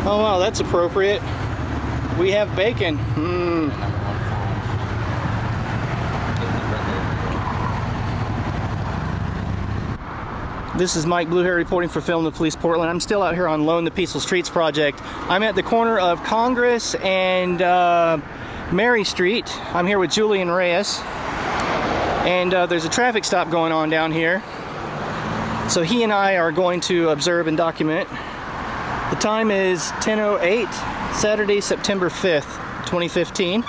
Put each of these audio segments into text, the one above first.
Oh wow, that's appropriate. We have bacon. This is Mike Bluehair reporting for Film the Police Portland. I'm still out here on Loan the Peaceful Streets project. I'm at the corner of Congress and Mary Street. I'm here with Julian Reyes. And there's a traffic stop going on down here. So he and I are going to observe and document. The time is 10:08, Saturday, September 5th, 2015.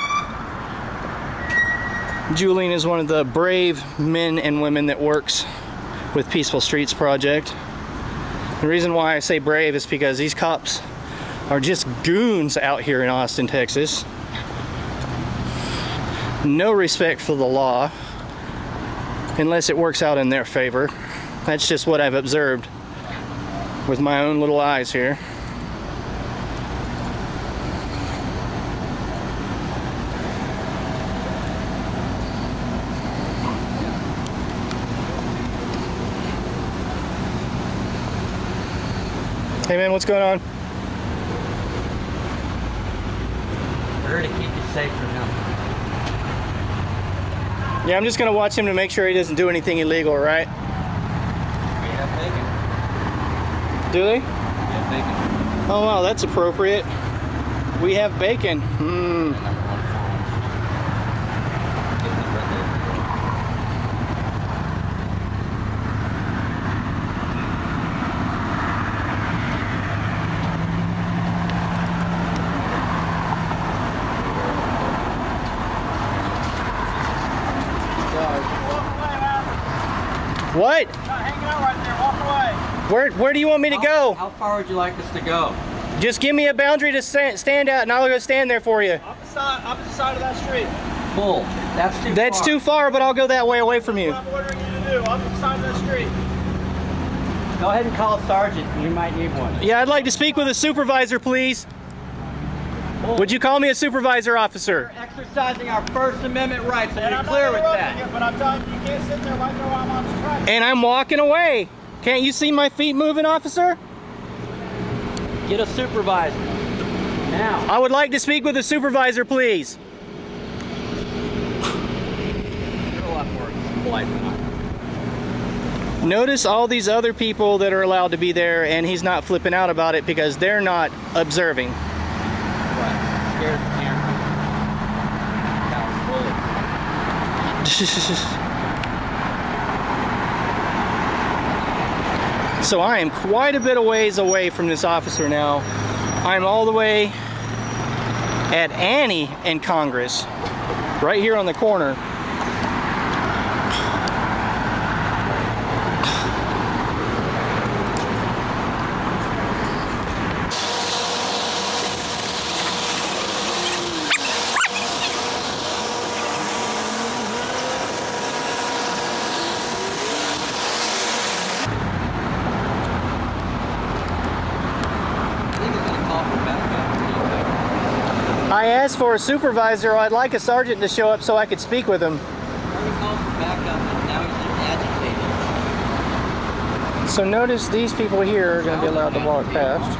Julian is one of the brave men and women that works with Peaceful Streets Project. The reason why I say brave is because these cops are just goons out here in Austin, Texas. No respect for the law unless it works out in their favor. That's just what I've observed with my own little eyes here. Hey man, what's going on? We're here to keep you safe from him. Yeah, I'm just gonna watch him to make sure he doesn't do anything illegal, right? We have bacon. Do they? We have bacon. Oh wow, that's appropriate. We have bacon. What? Not hanging out right there. Walk away. Where do you want me to go? How far would you like us to go? Just give me a boundary to stand at and I'll go stand there for you. Opposite side of that street. Bull. That's too far, but I'll go that way away from you. I'm ordering you to do. Opposite side of that street. Go ahead and call a sergeant. You might need one. Yeah, I'd like to speak with a supervisor, please. Bull. Would you call me a supervisor, officer? We're exercising our First Amendment rights, so And you're I'm clear not with interrupting that. you, but I'm telling you, you can't sit there right there while I'm on this track. And I'm walking away. Can't you see my feet moving, officer? Get a supervisor. Now. I would like to speak with a supervisor, please. You're a lot more polite than I am. Notice all these other people that are allowed to be there, and he's not flipping out about it because they're not observing. What? Scared of the camera? That was bullet. So I am quite a bit of ways away from this officer now. I'm all the way at Annie and Congress, right here on the corner. I asked for a supervisor. I'd like a sergeant to show up so I could speak with him. So notice these people here are going to be allowed to walk past.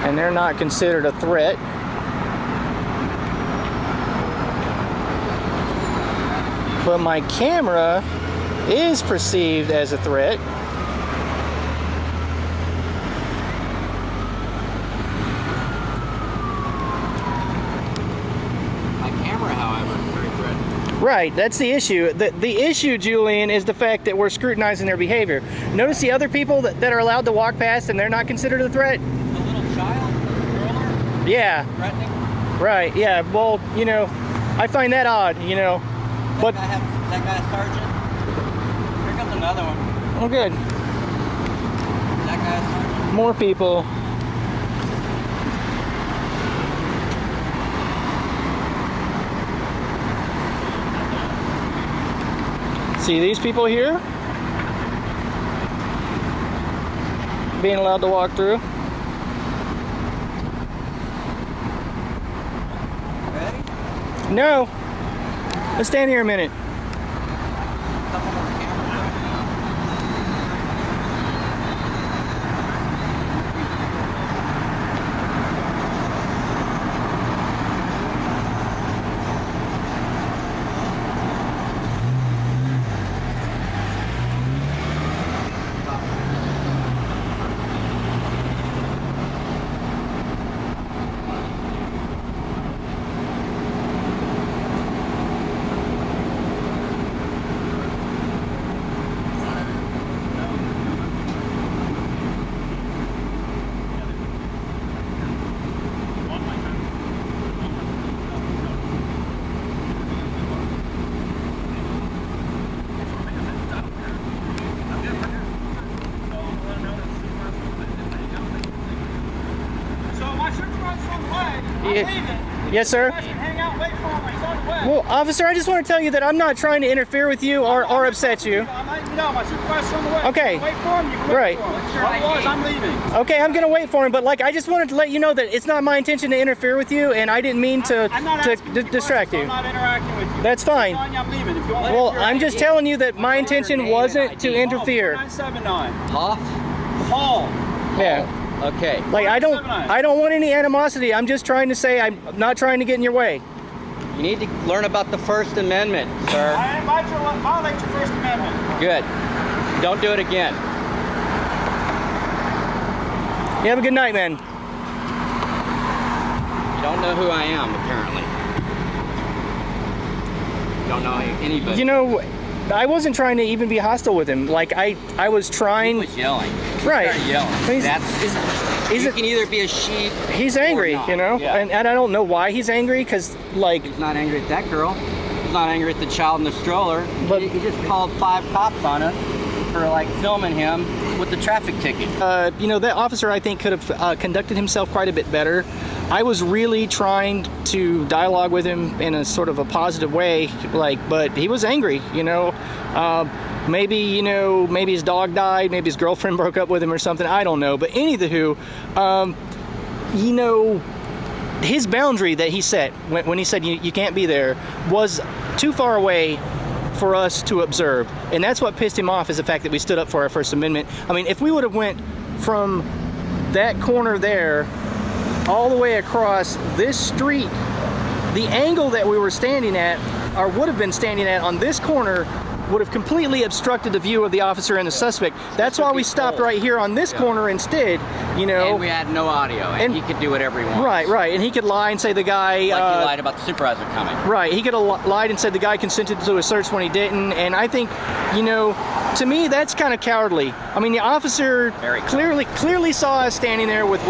And they're not considered a threat. But my camera is perceived as a threat. Right, that's the issue. The issue, Julian, is the fact that we're scrutinizing their behavior. Notice the other people that are allowed to walk past and they're not considered a threat? The little child, the stroller? Yeah. Threatening? Right, yeah. Well, you know, I find that odd, you know. But That guy a sergeant? Here comes another one. Oh, good. That guy a sergeant? More people. See these people here? Being allowed to walk through. Ready? No. Let's stand here a minute. Couple more cameras right Yes, sir. Hang out, wait for him. He's on the way. Well, officer, I just want to tell you that I'm not trying to interfere with you or upset you. I'm letting you know, my supervisor's on the way. Okay. You can wait for him, you can wait Right. for him. Otherwise, I'm leaving. Okay, I'm gonna wait for him, but like I just wanted to let you know that it's not my intention to interfere with you, and I didn't mean to I'm not asking you distract questions, you. I'm not interacting with you. That's fine. I'm telling you I'm leaving. If you want Well, to I'm just telling you that my intention wasn't to interfere. 979. Hoff? Paul. Yeah. Okay. Like I don't want any animosity. I'm just trying to say I'm not trying to get in your way. You need to learn about the First Amendment, sir. I invite you to violate your First Amendment. Good. Don't do it again. You have a good night, man. You don't know who I am, apparently. You don't know anybody. You know, I wasn't trying to even be hostile with him. Like I was trying. He was yelling. He Right. started yelling. He's You can either be a sheep. He's angry, or not. you know, Yeah. and I don't know why he's angry, because like He's not angry at that girl. He's not angry at the child in the stroller. But- he just called 5 cops on us for like filming him with the traffic ticket. you know, that officer I think could have conducted himself quite a bit better. I was really trying to dialogue with him in a sort of a positive way, like, but he was angry, you know. Maybe his dog died, maybe his girlfriend broke up with him or something, I don't know. But anywho, you know, his boundary that he set when he said you can't be there was too far away for us to observe, and that's what pissed him off, is the fact that we stood up for our First Amendment. I mean, if we would have went from that corner there all the way across this street, the angle that we were standing at, or would have been standing at on this corner, would have completely obstructed the view of the officer and the suspect. That's why we stopped right here on this corner instead, you know. And we had no audio, and he could do whatever he wants. Right, and he could lie and say the guy... Like he lied about the supervisor coming. Right, he could have lied and said the guy consented to a search when he didn't, and I think, you know, to me that's kind of cowardly. I mean, the officer clearly saw us standing there with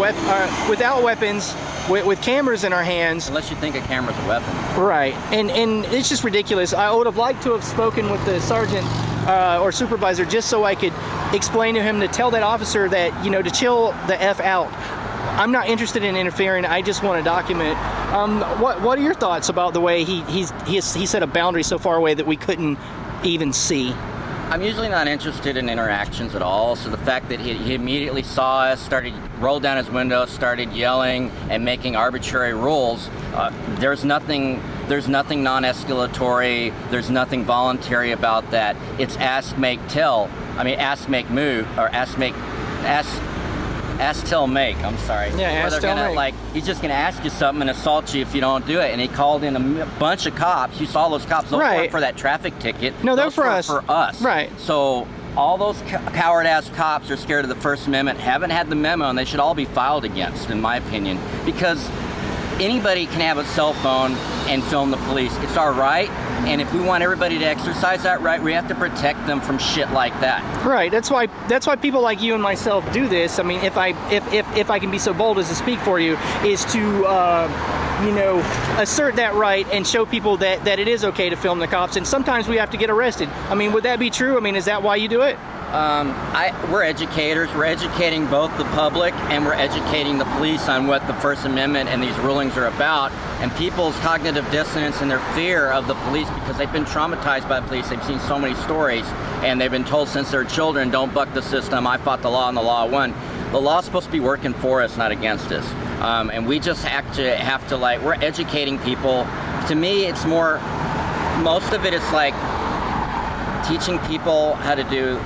without weapons, with cameras in our hands. Unless you think a camera's a weapon. Right, and it's just ridiculous. I would have liked to have spoken with the sergeant or supervisor just so I could explain to him to tell that officer that, you know, to chill the F out. I'm not interested in interfering. I just want to document. What are your thoughts about the way he set a boundary so far away that we couldn't even see? I'm usually not interested in interactions at all, so the fact that he immediately saw us, rolled down his window, started yelling and making arbitrary rules, there's nothing non-escalatory, there's nothing voluntary about that. It's ask, make, tell. I mean, ask, make, move, or ask, tell, make. I'm sorry. Yeah, ask, tell, make. Like, he's just gonna ask you something and assault you if you don't do it. And he called in a bunch of cops. You saw those cops. Those weren't for that traffic ticket. No, they're those for were us. For us. Right. So all those coward-ass cops are scared of the First Amendment, haven't had the memo, and they should all be filed against, in my opinion, because anybody can have a cell phone and film the police. It's our right, and if we want everybody to exercise that right, we have to protect them from shit like that. Right. That's why people like you and myself do this. I mean, if I can be so bold as to speak for you, is to you know, assert that right and show people that it is okay to film the cops, and sometimes we have to get arrested. I mean, would that be true? I mean, is that why you do it? We're educators. We're educating both the public and we're educating the police on what the First Amendment and these rulings are about, and people's cognitive dissonance and their fear of the police, because they've been traumatized by the police. They've seen so many stories, and they've been told since they're children, don't buck the system. I fought the law and the law won. The law's supposed to be working for us, not against us. And we just have to like, we're educating people. To me, it's more, most of it is like teaching people how to do.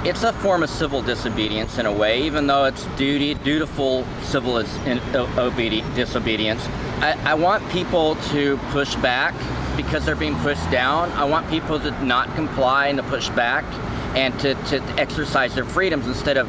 It's a form of civil disobedience in a way, even though it's dutiful civil disobedience. I want people to push back because they're being pushed down. I want people to not comply and to push back and to exercise their freedoms instead of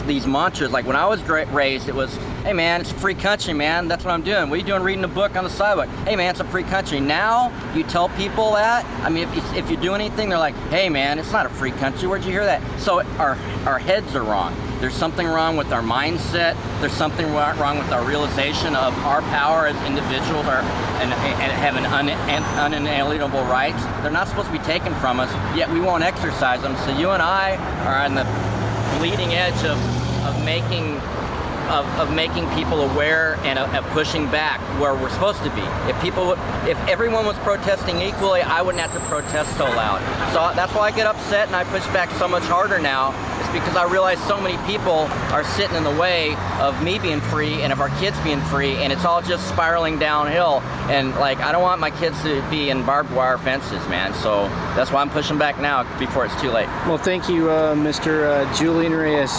these mantras. Like when I was raised, it was, hey man, it's a free country, man. That's what I'm doing. What are you doing reading a book on the sidewalk? Hey man, it's a free country. Now you tell people that, I mean, if you do anything, they're like, hey man, it's not a free country. Where'd you hear that? So our heads are wrong. There's something wrong with our mindset. There's something wrong with our realization of our power as individuals and having unalienable rights. They're not supposed to be taken from us, yet we won't exercise them. So you and I are on the bleeding edge of making of making people aware and of pushing back where we're supposed to be. If everyone was protesting equally, I wouldn't have to protest so loud. So that's why I get upset and I push back so much harder now. It's because I realize so many people are sitting in the way of me being free and of our kids being free, and it's all just spiraling downhill. And like, I don't want my kids to be in barbed wire fences, man. So that's why I'm pushing back now before it's too late. Well, thank you, Mr. Julian Reyes.